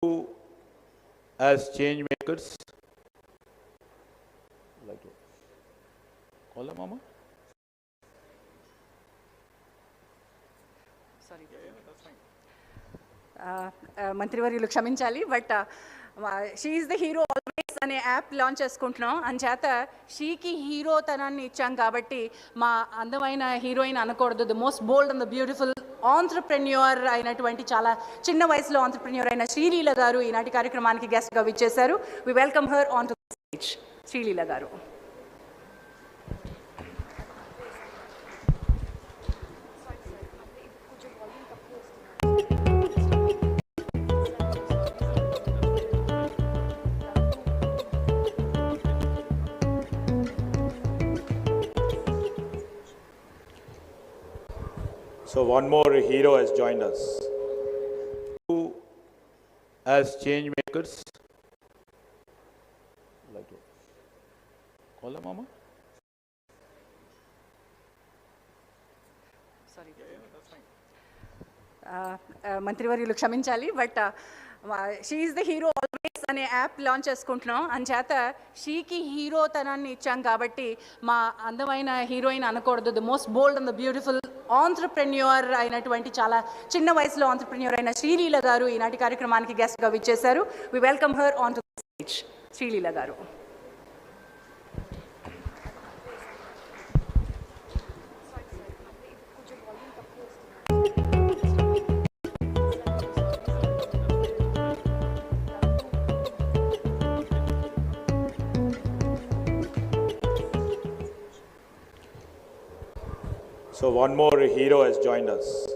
who as change makers. Like to call her mama? Sorry మంత్రివర్యులు క్షమించాలి, but she is the hero always అనే app launch చేసుకుంటున్నాం. అంచేత షీకి హీరోతనాన్ని ఇచ్చాం కాబట్టి మా అందమైన హీరోయిన్ అనకూడదు. The most bold and the beautiful entrepreneur అయినటువంటి చాలా చిన్న వయసులో ఆంట్రప్రెన్యూర్ అయిన శ్రీలీల గారు ఈనాటి కార్యక్రమానికి గెస్ట్గా విచ్చేశారు. We welcome her on to the stage. Sreeleela garu. So one more hero has joined us. Who as change makers. Like to call her mama? Sorry మంత్రివర్యులు క్షమించాలి, but she is the hero always అనే app launch చేసుకుంటున్నాం. అంచేత షీకి హీరోతనాన్ని ఇచ్చాం కాబట్టి మా అందమైన heroine అనకూడదు. The most bold and the beautiful entrepreneur అయినటువంటి చాలా చిన్న వయసులో ఆంట్రప్రెన్యూర్ అయిన శ్రీలీల గారు ఈనాటి కార్యక్రమానికి గెస్ట్గా విచ్చేశారు. We welcome her on to the stage. Sreeleela garu. So one more hero has joined us.